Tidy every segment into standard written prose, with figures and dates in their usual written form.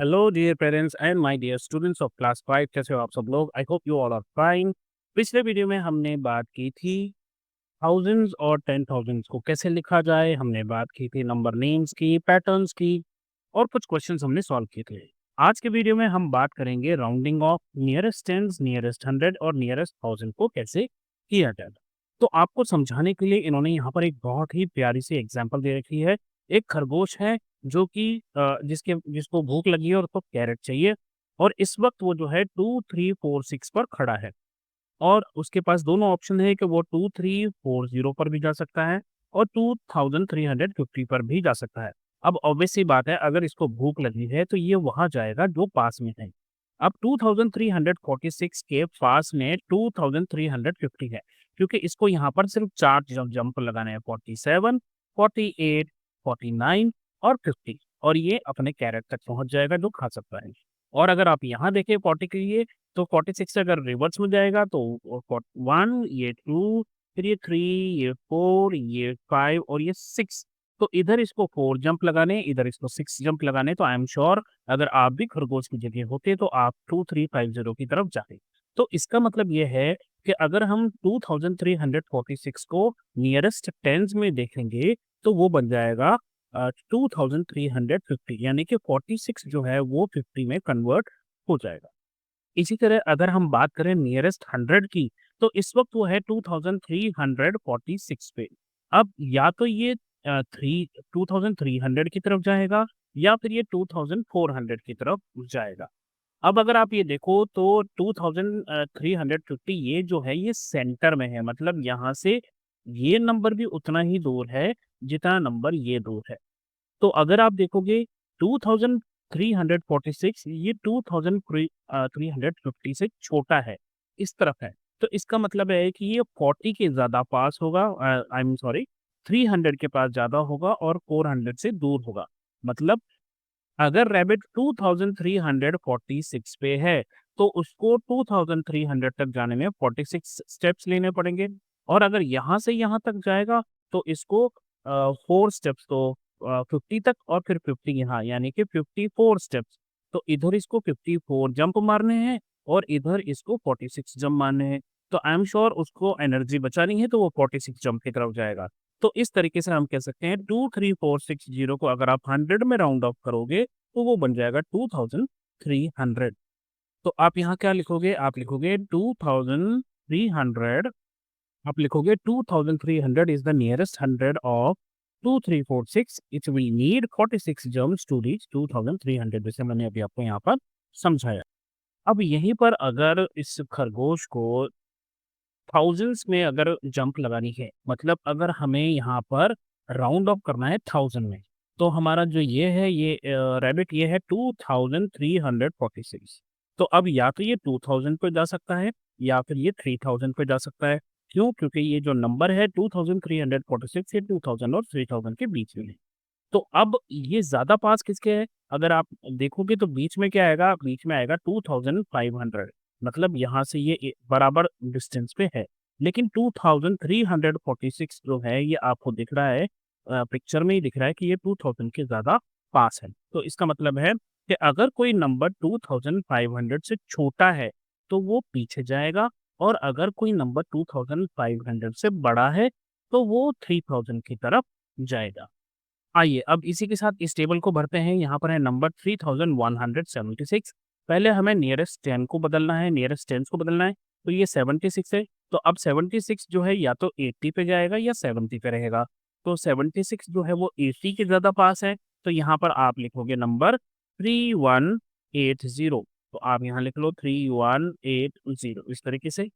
Hello dear parents and my dear students of class 5। कैसे हो आप सब लोग? I hope you all are fine. पिछले वीडियो में हमने बात की थी थाउजेंड्स और 10,000s को कैसे लिखा जाए। हमने बात की थी नंबर नेम्स की, पैटर्न्स की और कुछ क्वेश्चंस हमने सॉल्व किए थे। आज के वीडियो में हम बात करेंगे rounding off nearest tense, nearest hundred और नियरेस्ट थाउजेंड को कैसे किया जाए। तो आपको समझाने के लिए इन्होंने यहाँ पर एक बहुत ही प्यारी सी एग्जाम्पल दे रखी है। एक खरगोश है जो कि जिसको भूख लगी है और उसको कैरेट चाहिए, और इस वक्त वो जो है 2346 पर खड़ा है, और उसके पास दोनों ऑप्शन है कि वो 2340 पर भी जा सकता है और 2350 पर भी जा सकता है। अब ऑब्वियस सी बात है, अगर इसको भूख लगी है तो ये वहां जाएगा जो पास में है। अब 2346 के पास में 2350 है, क्योंकि इसको यहाँ पर सिर्फ चार जंप लगाने हैं, 47, 48, 49 और 50, और ये अपने कैरेट तक पहुंच जाएगा जो खा सकता है। और अगर आप यहाँ देखें 40 के लिए, तो 46 से अगर रिवर्स में जाएगा तो 1, ये 2, फिर ये 3, ये 4, ये 5 और ये 6। तो इधर इसको 4 जंप लगाने, इधर इसको 6 जंप लगाने। तो आई एम श्योर अगर आप भी खरगोश की जगह होते तो आप 2350 की तरफ जाते। तो इसका मतलब ये है कि अगर हम 2346 को नियरेस्ट टेंस में देखेंगे तो वो बन जाएगा 2350, यानी कि 46 जो है वो 50 में कन्वर्ट हो जाएगा। इसी तरह अगर हम बात करें नियरेस्ट 100 की, तो इस वक्त वो है 2346 पे। अब या तो ये 2300 की तरफ जाएगा या फिर ये 2400 की तरफ जाएगा। अब अगर आप ये देखो तो 2350 ये जो है ये सेंटर में है, मतलब यहाँ से ये नंबर भी उतना ही दूर है जितना नंबर ये दूर है। तो अगर आप देखोगे 2346 ये 2350 से छोटा है, इस तरफ है। तो इसका मतलब है कि ये 40 के ज़्यादा पास होगा, आई एम सॉरी, 300 के पास ज़्यादा होगा और 400 से दूर होगा। मतलब अगर रैबिट 2346 पे है, तो उसको 2300 तक जाने में 46 स्टेप्स लेने पड़ेंगे, और अगर यहाँ से यहाँ तक जाएगा तो इसको 4 स्टेप्स, तो 50 तक और फिर 50 यहाँ, यानी कि 54 स्टेप्स। तो इधर इसको 54 जंप मारने हैं और इधर इसको 46 जंप मारने हैं। तो आई एम श्योर उसको एनर्जी बचानी है तो वो 46 जंप की तरफ जाएगा। तो इस तरीके से हम कह सकते हैं 23460 को अगर आप 100 में राउंड ऑफ करोगे तो वो बन जाएगा 2300। तो आप यहाँ क्या लिखोगे? आप लिखोगे 2300। आप लिखोगे 2300 is the nearest 100 of 2346। It will need 46 jumps to reach 2300, जैसे मैंने अभी आपको यहाँ पर समझाया। अब यहीं पर अगर इस खरगोश को थाउजेंड्स में अगर जंप लगानी है, मतलब अगर हमें यहाँ पर राउंड ऑफ करना है 1000 में, तो हमारा जो ये है ये रैबिट ये है 2346। तो अब या तो ये 2000 पे जा सकता है या फिर ये 3000 पे जा सकता है। क्यों? क्योंकि ये जो नंबर है 2346 ये 2000 और 3000 के बीच में है। तो अब ये ज़्यादा पास किसके है? अगर आप देखोगे तो बीच में क्या आएगा? बीच में आएगा 2500, मतलब यहाँ से ये बराबर डिस्टेंस पे है। लेकिन 2346 जो है ये आपको दिख रहा है, पिक्चर में ही दिख रहा है कि ये 2000 के ज़्यादा पास है। तो इसका मतलब है कि अगर कोई नंबर 2500 से छोटा है तो वो पीछे जाएगा, और अगर कोई नंबर 2500 से बड़ा है तो वो 3000 की तरफ जाएगा। आइए अब इसी के साथ इस टेबल को भरते हैं। यहाँ पर है नंबर 3176। पहले हमें नियरेस्ट 10 को बदलना है, नियरेस्ट 10 को बदलना है। तो ये 76 है, तो अब 76 जो है या तो 80 पे जाएगा या 70 पे रहेगा। तो 76 जो है वो 80 के ज़्यादा पास है, तो यहाँ पर आप लिखोगे नंबर 3180। तो आप यहाँ लिख लो 3180 इस तरीके से।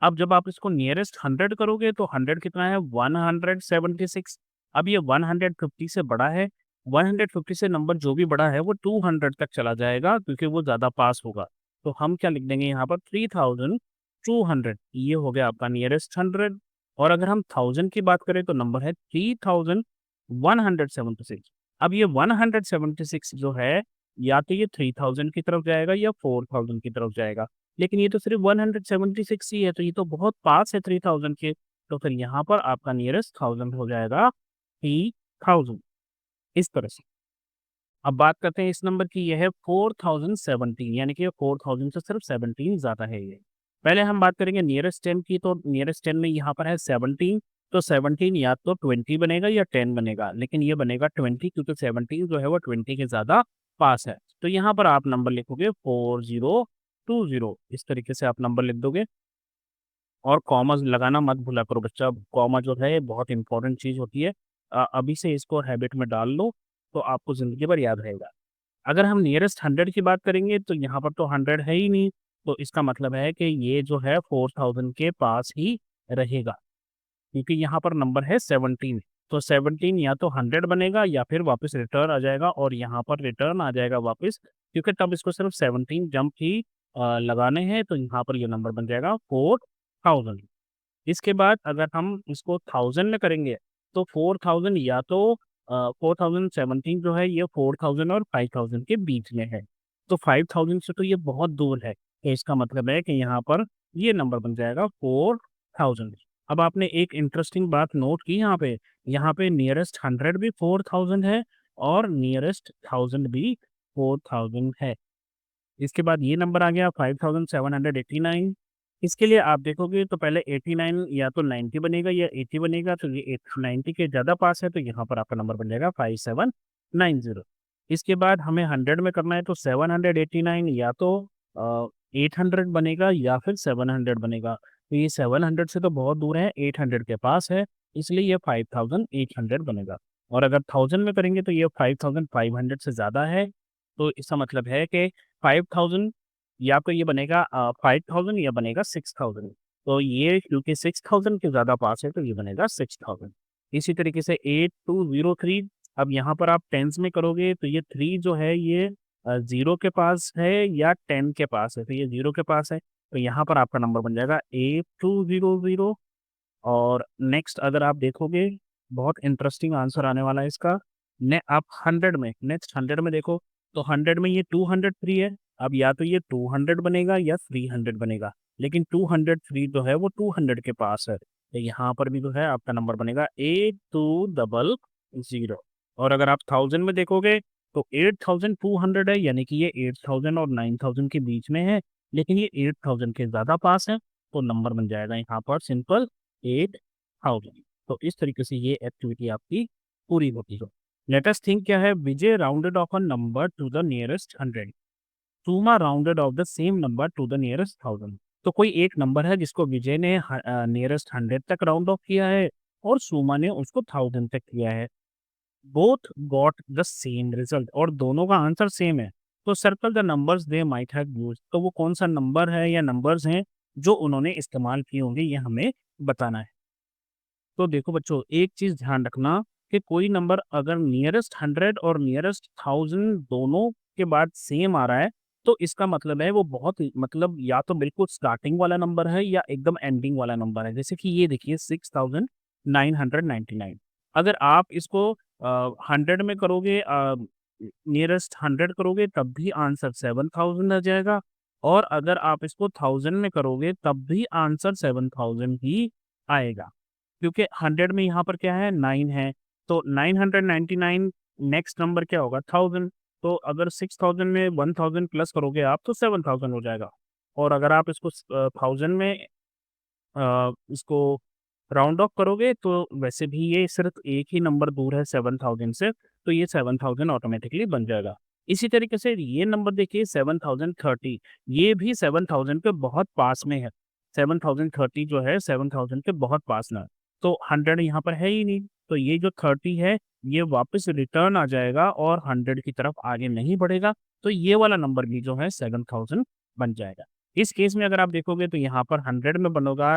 अब जब आप इसको नियरेस्ट 100 करोगे तो 100 कितना है? 176। अब ये 150 से बड़ा है, 150 से नंबर जो भी बड़ा है वो 200 तक चला जाएगा क्योंकि वो ज़्यादा पास होगा। तो हम क्या लिख देंगे यहाँ पर 3200। ये हो गया आपका नियरेस्ट 100। और अगर हम 1000 की बात करें तो नंबर है 3176। अब ये 176 जो है या तो ये 3000 की तरफ जाएगा या 4000 की तरफ जाएगा। लेकिन ये तो सिर्फ 176 ही है, तो ये तो बहुत पास है 3000 के। तो फिर यहाँ पर आपका नियरेस्ट 1000 हो जाएगा 3000, इस तरह से। अब बात करते हैं इस नंबर की, ये है 4017, यानी कि 4000 से सिर्फ 17 ज़्यादा है ये। पहले हम बात करेंगे नियरेस्ट 10 की, तो नियरेस्ट 10 में यहाँ पर है 17, तो 17 या तो 20 बनेगा या 10 बनेगा, लेकिन ये बनेगा 20, क्योंकि 17 जो है वो 20 के ज़्यादा पास है। तो यहाँ पर आप नंबर लिखोगे 4020, इस तरीके से आप नंबर लिख दोगे। और कॉमास लगाना मत भूला करो बच्चा, कॉमा जो है बहुत इंपॉर्टेंट चीज़ होती है। अभी से इसको हैबिट में डाल लो, तो आपको ज़िंदगी भर याद रहेगा। अगर हम नियरेस्ट 100 की बात करेंगे, तो यहाँ पर तो 100 है ही नहीं, तो इसका मतलब है कि ये जो है 4000 के पास ही रहेगा, क्योंकि यहाँ पर नंबर है 17। तो 17 या तो 100 बनेगा या फिर वापस रिटर्न आ जाएगा, और यहाँ पर रिटर्न आ जाएगा वापस, क्योंकि तब इसको सिर्फ 17 जंप ही लगाने हैं, तो यहाँ पर ये नंबर बन जाएगा 4000। इसके बाद अगर हम इसको 1000 में करेंगे, तो 4000 या तो 4017 जो है ये 4000 और 5000 के बीच में है। तो 5000 से तो ये बहुत दूर है, तो इसका मतलब है कि यहाँ पर ये नंबर बन जाएगा 4000। अब आपने एक इंटरेस्टिंग बात नोट की यहाँ पे नियरेस्ट 100 भी 4000 है और नियरेस्ट 1000 भी 4000 है। इसके बाद ये नंबर आ गया 5789। इसके लिए आप देखोगे तो पहले 89 या तो 90 बनेगा या 80 बनेगा, तो ये 90 के ज़्यादा पास है, तो यहाँ पर आपका नंबर बन जाएगा 5790। इसके बाद हमें 100 में करना है, तो 789 या तो 800 बनेगा या फिर 700 बनेगा। तो ये 700 से तो बहुत दूर है, 800 के पास है, इसलिए ये 5800 बनेगा। और अगर 1000 में करेंगे तो ये 5500 से ज़्यादा है, तो इसका मतलब है कि 5000 या तो ये बनेगा 5000 या बनेगा 6000। तो ये क्योंकि 6000 के ज़्यादा पास है, तो ये बनेगा 6000। इसी तरीके से 8203, अब यहाँ पर आप टेंस में करोगे तो ये 3 जो है ये 0 के पास है या 10 के पास है, तो ये 0 के पास है, तो यहाँ पर आपका नंबर बन जाएगा 8200। और नेक्स्ट अगर आप देखोगे, बहुत इंटरेस्टिंग आंसर आने वाला है इसका। ने आप 100 में, नेक्स्ट 100 में देखो, तो 100 में ये 203 है। अब या तो ये 200 बनेगा या 300 बनेगा, लेकिन 203 जो है वो 200 के पास है, तो यहाँ पर भी जो है आपका नंबर बनेगा 8200। और अगर आप 1000 में देखोगे, तो 8200 है, यानी कि ये 8000 और 9000 के बीच में है, लेकिन ये 8000 के ज़्यादा पास है, तो नंबर बन जाएगा यहाँ पर सिंपल 8000। तो इस तरीके से ये एक्टिविटी आपकी पूरी होती है। लेट अस थिंक क्या है, Vijay rounded off a number to the nearest 100, Suma rounded off the same number to the nearest 1000। तो कोई एक नंबर है जिसको विजय ने नियरेस्ट 100 तक राउंड ऑफ किया है, और सुमा ने उसको 1000 तक किया है। Both got the same result, और दोनों का आंसर सेम है। तो circle the numbers they might have used, तो वो कौन सा नंबर है या नंबर्स हैं जो उन्होंने इस्तेमाल किए होंगे, ये हमें बताना है। तो देखो बच्चों, एक चीज़ ध्यान रखना कि कोई नंबर अगर नियरेस्ट 100 और नियरेस्ट 1000 दोनों के बाद सेम आ रहा है, तो इसका मतलब है वो बहुत मतलब या तो बिल्कुल स्टार्टिंग वाला नंबर है या एकदम एंडिंग वाला नंबर है। जैसे कि ये देखिए 6999। अगर आप इसको 100 में करोगे, नियरेस्ट 100 करोगे, तब भी आंसर 7000 आ जाएगा, और अगर आप इसको 1000 में करोगे तब भी आंसर 7000 ही आएगा, क्योंकि 100 में यहाँ पर क्या है 9 है, तो 999 नेक्स्ट नंबर क्या होगा 1000। तो अगर 6000 में 1000 प्लस करोगे आप, तो 7000 हो जाएगा। और अगर आप इसको 1000 में इसको राउंड ऑफ करोगे, तो वैसे भी ये सिर्फ एक ही नंबर दूर है 7000 से, तो ये 7000 ऑटोमेटिकली बन जाएगा। इसी तरीके से ये नंबर देखिए 7030, ये भी 7000 के बहुत पास में है। 7030 जो है 7000 के बहुत पास में है। तो 100 यहाँ पर है ही नहीं, तो ये जो 30 है ये वापस रिटर्न आ जाएगा और 100 की तरफ आगे नहीं बढ़ेगा, तो ये वाला नंबर भी जो है 7000 बन जाएगा। इस केस में अगर आप देखोगे तो यहाँ पर 100 में बनेगा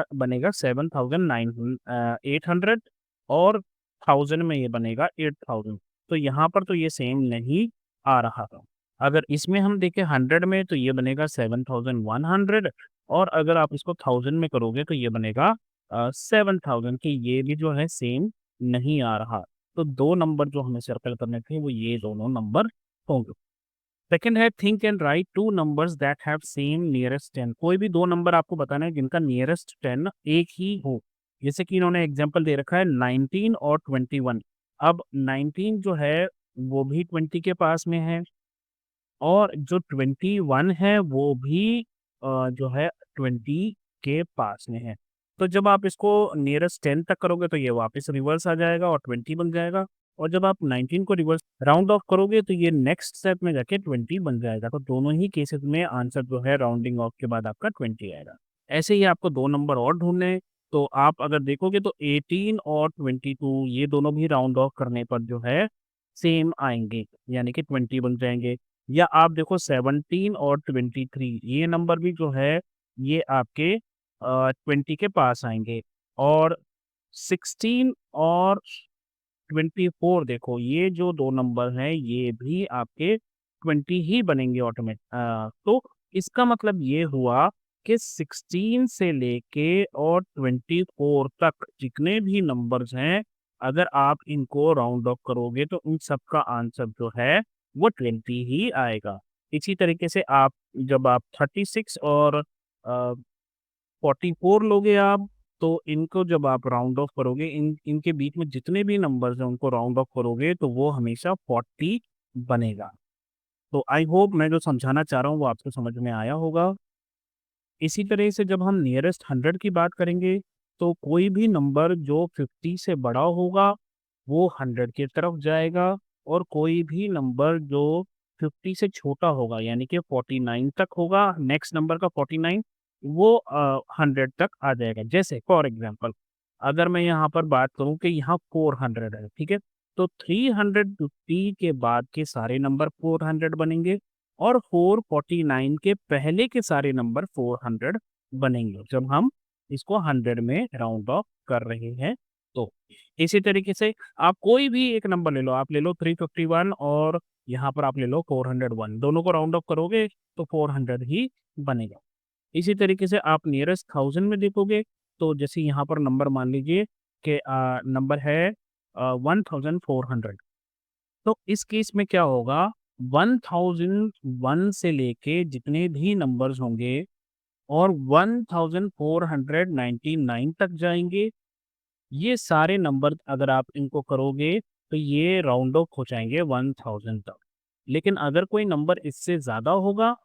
800, और 1000 में ये बनेगा 8000। तो यहाँ पर तो ये सेम नहीं आ रहा था। अगर इसमें हम देखें 100 में, तो ये बनेगा 7100, और अगर आप इसको 1000 में करोगे तो ये बनेगा 7000, कि ये भी जो है सेम नहीं आ रहा। तो 2 नंबर जो हमें सर्कल करने थे वो ये दोनों नंबर होंगे। सेकंड है think and right 2 numbers that have same nearest 10। कोई भी 2 नंबर आपको बताना है जिनका नियरेस्ट 10 एक ही हो। जैसे कि इन्होंने एग्जांपल दे रखा है 19 और 21। अब 19 जो है वो भी 20 के पास में है और जो 21 है वो भी जो है 20 के पास में है। तो जब आप इसको नियरेस्ट 10 तक करोगे तो ये वापस रिवर्स आ जाएगा और 20 बन जाएगा और जब आप 19 को रिवर्स राउंड ऑफ करोगे तो ये नेक्स्ट स्टेप में जाके 20 बन जाएगा। तो दोनों ही केसेस में आंसर जो है राउंडिंग ऑफ के बाद आपका 20 आएगा। ऐसे ही आपको 2 नंबर और ढूँढने हैं, तो आप अगर देखोगे तो 18 और 22 ये दोनों भी राउंड ऑफ करने पर जो है सेम आएँगे, यानी कि 20 बन जाएँगे। या आप देखो 17 और 23 ये नंबर भी जो है ये आपके 20 के पास आएँगे और 16 और 24 देखो ये जो 2 नंबर हैं ये भी आपके 20 ही बनेंगे तो इसका मतलब ये हुआ कि 16 से लेके और 24 तक जितने भी नंबर्स हैं, अगर आप इनको राउंड ऑफ करोगे तो उन सब का आंसर जो है वो 20 ही आएगा। इसी तरीके से आप जब आप 36 और 44 लोगे आप, तो इनको जब आप राउंड ऑफ करोगे इनके बीच में जितने भी नंबर्स हैं उनको राउंड ऑफ करोगे तो वो हमेशा 40 बनेगा। तो आई होप मैं जो समझाना चाह रहा हूँ वो आपको समझ में आया होगा। इसी तरह से जब हम नियरेस्ट 100 की बात करेंगे, तो कोई भी नंबर जो 50 से बड़ा होगा, वो 100 की तरफ जाएगा और कोई भी नंबर जो 50 से छोटा होगा, यानी कि 49 तक होगा, नेक्स्ट नंबर का 49 वो 100 तक आ जाएगा। जैसे फॉर एग्ज़ाम्पल अगर मैं यहाँ पर बात करूँ कि यहाँ 400 है, ठीक है? तो 350 के बाद के सारे नंबर 400 बनेंगे और 449 के पहले के सारे नंबर 400 बनेंगे जब हम इसको 100 में राउंड ऑफ कर रहे हैं तो। इसी तरीके से आप कोई भी एक नंबर ले लो, आप ले लो 351 और यहाँ पर आप ले लो 401, दोनों को राउंड ऑफ करोगे तो 400 ही बनेगा। इसी तरीके से आप नियरेस्ट 1000 में देखोगे तो जैसे यहाँ पर नंबर मान लीजिए कि नंबर है 1400, तो इस केस में क्या होगा 1001 से लेके जितने भी नंबर्स होंगे और 1499 तक जाएँगे, ये सारे नंबर अगर आप इनको करोगे तो ये राउंड ऑफ हो जाएँगे 1000 तक। लेकिन अगर कोई नंबर इससे ज़्यादा होगा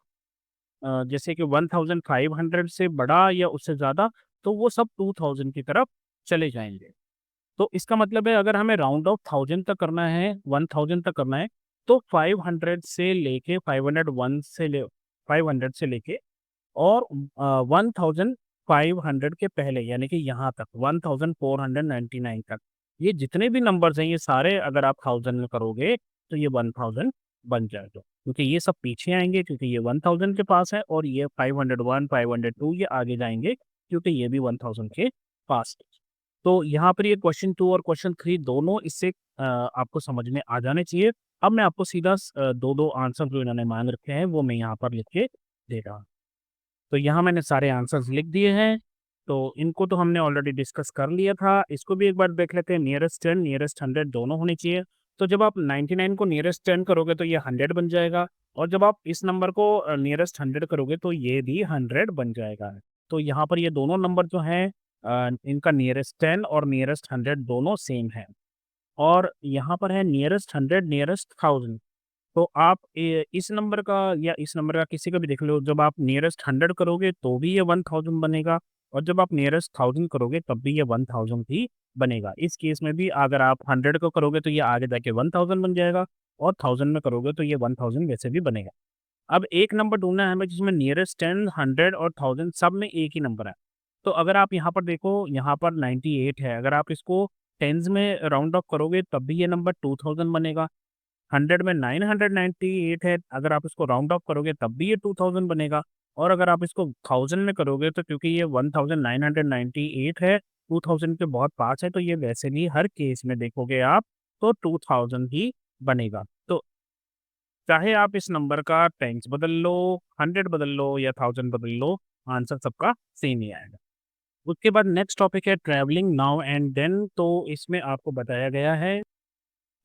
जैसे कि 1500 से बड़ा या उससे ज़्यादा, तो वो सब 2000 की तरफ चले जाएँगे। तो इसका मतलब है अगर हमें राउंड ऑफ 1000 तक करना है, 1000 तक करना है, तो 500 से लेके 501 से ले 500 से लेके और 1500 के पहले यानी कि यहाँ तक 1499 तक, ये जितने भी नंबर्स हैं ये सारे अगर आप 1000 में करोगे तो ये 1000 बन जाएगा। क्योंकि ये सब पीछे आएँगे क्योंकि ये 1000 के पास है और ये 501, 502 ये आगे जाएँगे क्योंकि ये भी 1000 के पास है। तो यहाँ पर ये क्वेश्चन 2 और क्वेश्चन 3 दोनों इससे आपको समझ में आ जाने चाहिए। अब मैं आपको सीधा 2-2 आंसर जो इन्होंने माँग रखे हैं वो मैं यहाँ पर लिख के दे रहा हूँ। तो यहाँ मैंने सारे आंसर्स लिख दिए हैं, तो इनको तो हमने ऑलरेडी डिस्कस कर लिया था। इसको भी एक बार देख लेते हैं नियरेस्ट 10, नियरेस्ट 100 दोनों होने चाहिए। तो जब आप 99 को नियरेस्ट 10 करोगे तो ये 100 बन जाएगा और जब आप इस नंबर को नियरेस्ट 100 करोगे तो ये भी 100 बन जाएगा। तो यहाँ पर ये दोनों नंबर जो हैं इनका नियरेस्ट 10 और नियरेस्ट 100 दोनों सेम है। और यहाँ पर है नियरेस्ट 100, नियरेस्ट 1000 तो आप इस नंबर का या इस नंबर का किसी का भी देख लो, जब आप नियरेस्ट 100 करोगे तो भी ये 1000 बनेगा और जब आप नियरेस्ट 1000 करोगे तब भी ये 1000 ही बनेगा। इस केस में भी अगर आप 100 को करोगे तो ये आगे जाके 1000 बन जाएगा और 1000 में करोगे तो ये 1000 वैसे भी बनेगा। अब एक नंबर ढूँढना है हमें जिसमें नियरेस्ट 10, 100 और 1000 सब में एक ही नंबर है। तो अगर आप यहाँ पर देखो, यहाँ पर 98 है, अगर आप इसको टेन्स में राउंड ऑफ करोगे तब भी ये नंबर 2000 बनेगा। 100 में 998 है, अगर आप इसको राउंड ऑफ करोगे तब भी ये 2000 बनेगा और अगर आप इसको 1000 में करोगे तो क्योंकि ये 1998 है, 2000 के बहुत पास है तो ये वैसे भी हर केस में देखोगे आप तो 2000 ही बनेगा। तो चाहे आप इस नंबर का टेंस बदल लो, 100 बदल लो या 1000 बदल लो, आंसर सबका सेम ही आएगा। उसके बाद नेक्स्ट टॉपिक है ट्रैवलिंग नाउ एंड देन। तो इसमें आपको बताया गया है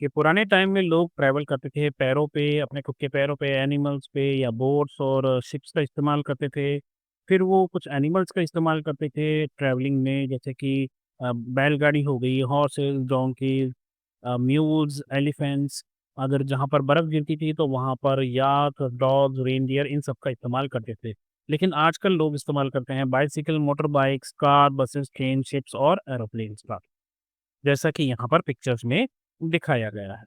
कि पुराने टाइम में लोग ट्रैवल करते थे पैरों पे, अपने खुद के पैरों पे, एनिमल्स पे या बोट्स और शिप्स का इस्तेमाल करते थे। फिर वो कुछ एनिमल्स का इस्तेमाल करते थे ट्रैवलिंग में जैसे कि बैलगाड़ी हो गई, हॉर्सेस, डोंकीज़ म्यूल्स, एलिफेंट्स। अगर जहाँ पर बर्फ़ गिरती थी तो वहाँ पर याक, डॉग्स, रेनडियर इन सब का इस्तेमाल करते थे। लेकिन आजकल लोग इस्तेमाल करते हैं bicycle, motor bikes, car, buses, train, ships और एरोप्लेन्स का, जैसा कि यहाँ पर पिक्चर्स में दिखाया गया है।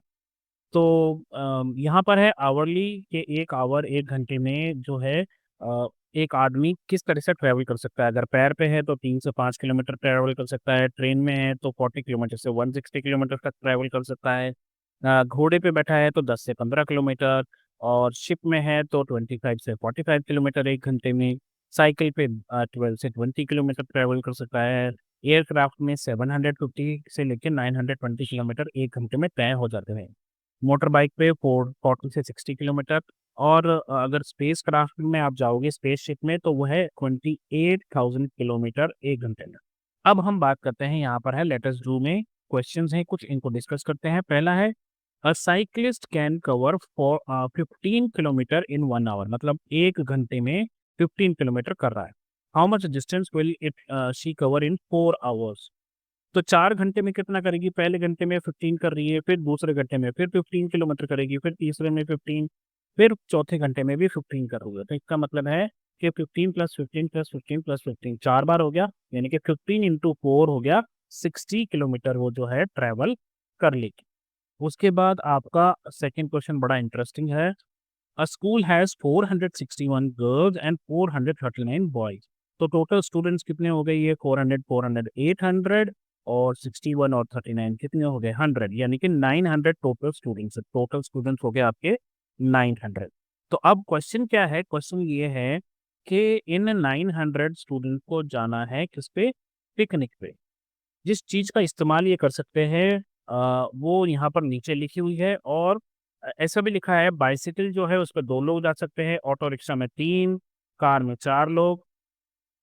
तो यहाँ पर है आवरली के 1 आवर 1 घंटे में जो है एक आदमी किस तरह से ट्रैवल कर सकता है। अगर पैर पे है तो 3 से 5 किलोमीटर ट्रैवल कर सकता है, ट्रेन में है तो 40 किलोमीटर से 160 किलोमीटर तक ट्रैवल कर सकता है। घोड़े पे बैठा है तो 10 से 15 किलोमीटर और शिप में है तो 25 से 45 किलोमीटर 1 घंटे में। साइकिल पे 12 से 20 किलोमीटर ट्रैवल कर सकता है। एयरक्राफ्ट में 750 से लेके 920 किलोमीटर 1 घंटे में तय हो जाते हैं। मोटर बाइक पे 40 से 60 किलोमीटर और अगर स्पेस क्राफ्ट में आप जाओगे स्पेसशिप में तो वो है 28,000 किलोमीटर 1 घंटे में। अब हम बात करते हैं यहाँ पर है लेट अस डू में क्वेश्चंस हैं कुछ इनको डिस्कस करते हैं। पहला है a cyclist can cover for 15 kilometre in 1 hour मतलब 1 घंटे में 15 किलोमीटर कर रहा है। How much distance will it she cover in 4 hours? तो 4 घंटे में कितना करेगी? पहले घंटे में 15 कर रही है, फिर दूसरे घंटे में फिर 15 किलोमीटर करेगी, फिर तीसरे में 15, फिर चौथे घंटे में भी 15 करोगे। तो इसका मतलब है कि 15 प्लस 15 प्लस 15 प्लस 15 4 बार हो गया, यानी कि 15 इंटू 4 हो गया, 60 किलोमीटर वो जो है ट्रैवल कर लेगी। उसके बाद आपका सेकंड क्वेश्चन बड़ा इंटरेस्टिंग है। A school has 461 girls and 439 boys. तो टोटल स्टूडेंट्स कितने हो गए? ये 400, 400, 800 और 61 और 39 कितने हो गए? 100 यानी कि 900 टोटल स्टूडेंट्स। टोटल स्टूडेंट्स हो गए आपके 900। तो अब क्वेश्चन क्या है? क्वेश्चन ये है कि इन 900 स्टूडेंट को जाना है किस पे? पिकनिक पे। जिस चीज़ का इस्तेमाल ये कर सकते हैं वो यहाँ पर नीचे लिखी हुई है और ऐसा भी लिखा है बाइसिकल जो है उस पे 2 लोग जा सकते हैं, ऑटो रिक्शा में 3, कार में 4 लोग,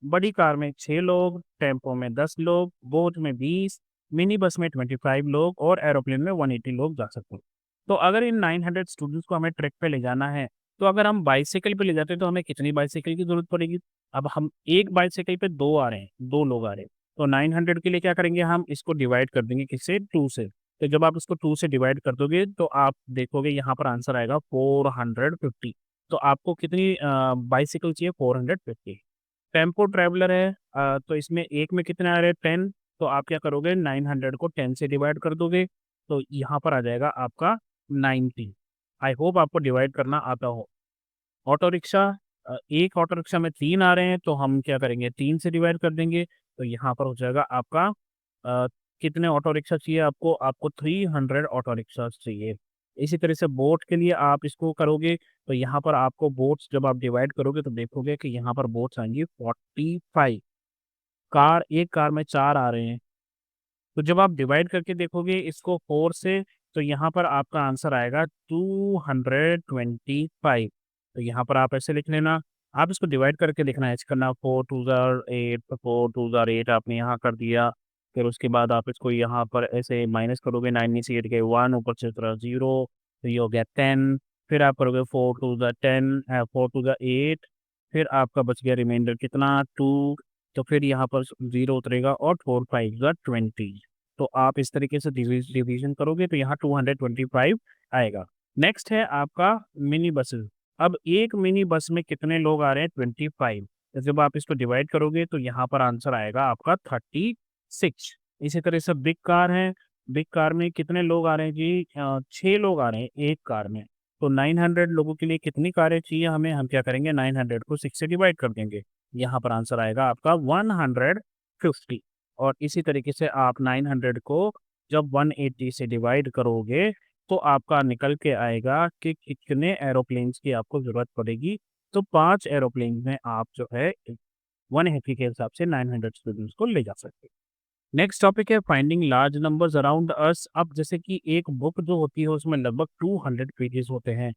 बड़ी कार में 6 लोग, टेम्पो में 10 लोग, बोट में 20, मिनी बस में 25 लोग और एरोप्लेन में 180 लोग जा सकते हैं। तो अगर इन 900 स्टूडेंट्स को हमें ट्रिप पे ले जाना है, तो अगर हम बाइसिकल पे ले जाते हैं तो हमें कितनी बाइसिकल की ज़रूरत पड़ेगी? अब हम एक बाइसिकल पे 2 आ रहे हैं, 2 लोग आ रहे हैं, तो 900 के लिए क्या करेंगे हम इसको डिवाइड कर देंगे किससे? 2 से। तो जब आप इसको 2 से डिवाइड कर दोगे तो आप देखोगे यहाँ पर आंसर आएगा 450। तो आपको कितनी बाइसिकल चाहिए? 450। टेम्पो ट्रैवलर है तो इसमें एक में कितने आ रहे हैं 10 तो आप क्या करोगे 900 को 10 से डिवाइड कर दोगे तो यहाँ पर आ जाएगा आपका 90। आई होप आपको डिवाइड करना आता हो। ऑटो रिक्शा एक ऑटो रिक्शा में 3 आ रहे हैं तो हम क्या करेंगे 3 से डिवाइड कर देंगे तो यहाँ पर हो जाएगा आपका अ, कितने ऑटो रिक्शा चाहिए आपको? आपको 300 ऑटो रिक्शास चाहिए। इसी तरह से बोट के लिए आप इसको करोगे तो यहाँ पर आपको बोट्स जब आप डिवाइड करोगे तो देखोगे कि यहाँ पर बोट्स आएँगी 45। एक कार में 4 आ रहे हैं। तो जब आप डिवाइड करके देखोगे इसको 4 से तो यहाँ पर आपका आंसर आएगा 225। तो यहाँ पर आप ऐसे लिख लेना। आप इसको डिवाइड करके लिखना है, ऐसे करना 4 टू ज़ार 8 4 टू ज़ार 8 आपने यहाँ कर दिया। फिर उसके बाद आप इसको यहाँ पर ऐसे माइनस करोगे 9 में से 8 गए 1 ऊपर से उतरा 0 तो ये हो गया 10। फिर आप करोगे 4 टू ज़ार 10 4 टू ज़ार 8 फिर आपका बच गया रिमाइंडर कितना 2 तो फिर यहाँ पर 0 उतरेगा और 4 5 ज़ार 20। तो आप इस तरीके से डिवीज़न करोगे तो यहाँ 225 आएगा। नेक्स्ट है आपका मिनी बसेस। अब एक मिनी बस में कितने लोग आ रहे हैं? 25। तो जब आप इसको डिवाइड करोगे तो यहाँ पर आंसर आएगा आपका 36। इसी तरह से बिग कार है, बिग कार में कितने लोग आ रहे हैं जी? 6 लोग आ रहे हैं एक कार में। तो 900 लोगों के लिए कितनी कारें चाहिए हमें? हम क्या करेंगे 900 को 6 से डिवाइड कर देंगे। यहाँ पर आंसर आएगा आपका 150। और इसी तरीके से आप 900 को जब 180 से डिवाइड करोगे तो आपका निकल के आएगा कि कितने एरोप्लेन्स की आपको ज़रूरत पड़ेगी। तो 5 एरोप्लेन में आप जो है 180 के हिसाब से 900 स्टूडेंट्स को ले जा सकते हैं। नेक्स्ट टॉपिक है finding large numbers around us. अब जैसे कि एक बुक जो होती है उसमें लगभग 200 पेजेस होते हैं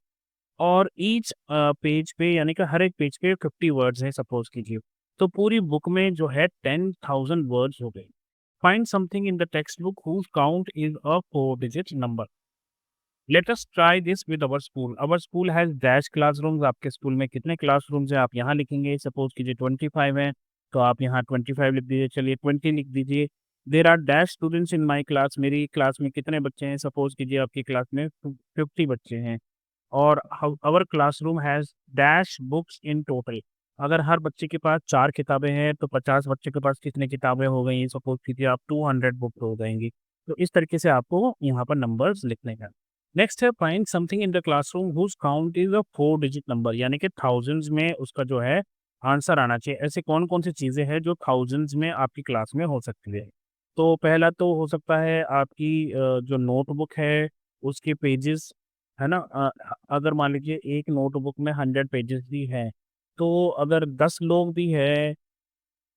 और ईच पेज पे यानी कि हर एक पेज पे 50 वर्ड्स हैं सपोज़ कीजिए। तो पूरी बुक में जो है 10,000 वर्ड्स हो गए। Find something in the text book whose count is a 4 digit number. Let us try this with our school. Our school has dash classrooms. आपके स्कूल में कितने क्लासरूम्स हैं? आप यहाँ लिखेंगे। सपोज़ कीजिए 25 हैं, तो आप यहाँ 25 लिख दीजिए। चलिए 20 लिख दीजिए। There are dash students in my class, मेरी क्लास में कितने बच्चे हैं? सपोज़ कीजिए आपकी क्लास में 50 बच्चे हैं और our classroom has dash books in total. अगर हर बच्चे के पास 4 किताबें हैं, तो 50 बच्चे के पास कितनी किताबें हो गई? सपोज़ कीजिए आप 200 बुक्स हो जाएँगी। तो इस तरीके से आपको यहाँ पर नंबर्स लिखने हैं। नेक्स्ट है find something in the classroom whose count is a 4 digit number, यानी कि थाउज़ेंड्स में उसका जो है आंसर आना चाहिए। ऐसे कौन-कौन सी चीज़ें हैं जो थाउज़ेंड्स में आपकी क्लास में हो सकती है? तो पहला तो हो सकता है आपकी जो नोटबुक है उसके पेजेस, है ना? अगर मान लीजिए एक नोटबुक में 100 पेजेस भी हैं, तो अगर 10 लोग भी हैं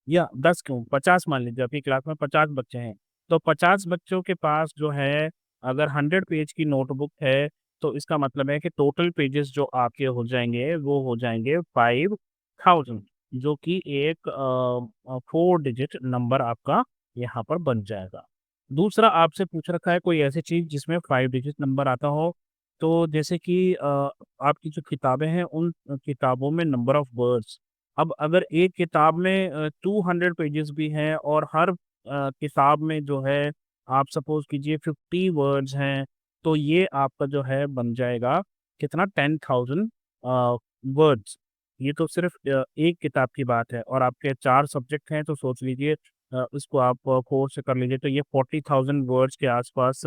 या 10 क्यों 50 मान लीजिए आपकी क्लास में 50 बच्चे हैं, तो 50 बच्चों के पास जो है अगर 100 पेज की नोटबुक है, तो इसका मतलब है कि टोटल पेजेस जो आपके हो जाएँगे, वो हो जाएँगे 5000, जो कि एक 4 डिजिट नंबर आपका यहाँ पर बन जाएगा। दूसरा आपसे पूछ रखा है कोई ऐसी चीज़ जिसमें 5 डिजिट नंबर आता हो, तो जैसे कि आपकी जो किताबें हैं उन किताबों में नंबर ऑफ वर्ड्स, अब अगर एक किताब में 200 पेजेस भी हैं और हर किताब में जो है आप सपोज़ कीजिए 50 वर्ड्स हैं, तो ये आपका जो है बन जाएगा कितना 10,000 वर्ड्स। ये तो सिर्फ़ एक किताब की बात है और आपके 4 सब्जेक्ट हैं तो सोच लीजिए इसको आप 4 से कर लीजिए तो ये 40,000 वर्ड्स के आस-पास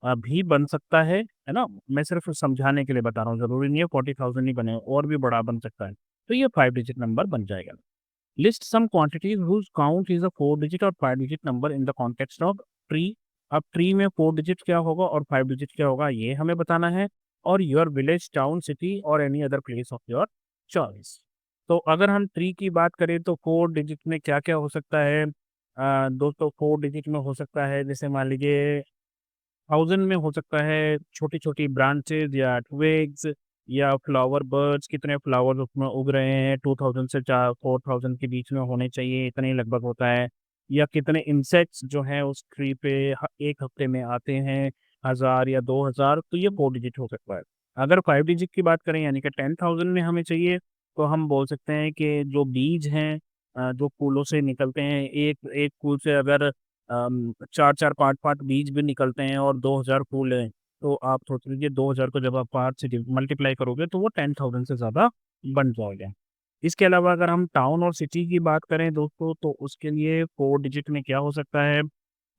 भी बन सकता है ना? मैं सिर्फ़ समझाने के लिए बता रहा हूँ, ज़रूरी नहीं है 40,000 ही बने और भी बड़ा बन सकता है। तो ये 5 डिजिट नंबर बन जाएगा। List some quantities whose count is a 4 digit और 5 digit number in the context of tree. अब ट्री में 4 डिजिट क्या होगा और 5 डिजिट क्या होगा ये हमें बताना है और योर विलेज, टाउन, सिटी और any other place of your choice. तो अगर हम ट्री की बात करें तो 4 डिजिट में क्या-क्या हो सकता है? दोस्तों 4 डिजिट में हो सकता है जैसे मान लीजिए 1000 में हो सकता है छोटी-छोटी ब्रांचेज़ या ट्विग्स या फ्लावर बर्ड्स, कितने फ्लावर्स उसमें उग रहे हैं 2000 से 4000 के बीच में होने चाहिए, इतने ही लगभग होता है। या कितने इंसेक्ट्स जो हैं उस ट्री पे 1 हफ्ते में आते हैं, 1000 या 2000, तो ये 4 डिजिट हो सकता है। अगर 5 डिजिट की बात करें यानी कि 10,000 में हमें चाहिए, तो हम बोल सकते हैं कि जो बीज हैं जो फूलों से निकलते हैं, एक एक फूल से अगर 4-4 5-5 बीज भी निकलते हैं और 2000 फूल हैं, तो आप सोच लीजिए 2000 को जब आप 5 से मल्टीप्लाई करोगे तो वो 10,000 से ज़्यादा बन जाएगा। इसके अलावा अगर हम टाउन और सिटी की बात करें दोस्तों, तो उसके लिए 4 डिजिट में क्या हो सकता है?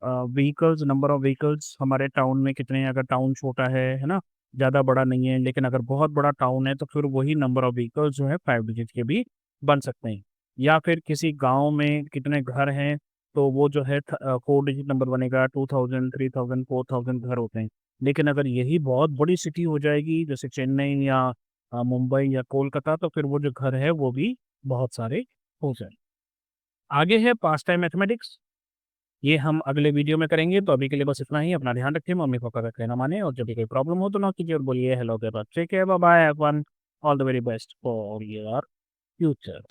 व्हीकल्स, नंबर ऑफ व्हीकल्स हमारे टाउन में कितने हैं? अगर टाउन छोटा है ना? ज़्यादा बड़ा नहीं है, लेकिन अगर बहुत बड़ा टाउन है, तो फिर वही नंबर ऑफ व्हीकल्स जो है 5 डिजिट के भी बन सकते हैं। या फिर किसी गाँव में कितने घर हैं, तो वो जो है 4 डिजिट नंबर बनेगा 2000, 3000, 4000 घर होते हैं। लेकिन अगर यही बहुत बड़ी सिटी हो जाएगी, जैसे चेन्नई या मुंबई या कोलकाता, तो फिर वो जो घर है, वो भी बहुत सारे हो जाएँ। आगे है पास्ट टाइम मैथमेटिक्स। ये हम अगले वीडियो में करेंगे, तो अभी के लिए बस इतना ही। अपना ध्यान रखिए, मम्मी-पापा का कहना मानें और जब भी कोई प्रॉब्लम हो तो नॉक कीजिए और बोलिए हेलो के बाद। Take care, bye bye everyone, all the very best for your future.